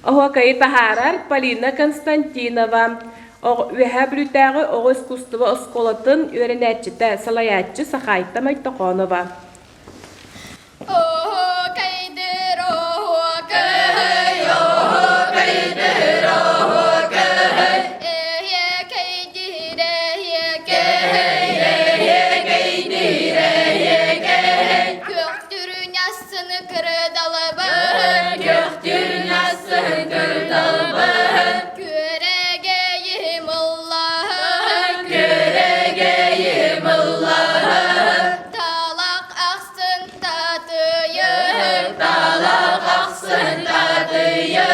Oho kayıt baharar Polina Konstantinova. Ühe blütägi o iskustuva oskolatın öğrenetçide salayatçı Sakaytta Maytokonova. Oho kaydır oho kay, oho kaydır oho kay. Ehye kaydır ehye kay, ehye kaydır ehye kay. Göktürün yassını kırdalı bahar, göktürün yassını kırdalı bahar. Göregeyim Allah'a, göregeyim Allah'a. Talak aksın tatıyı, talak aksın tatıyı.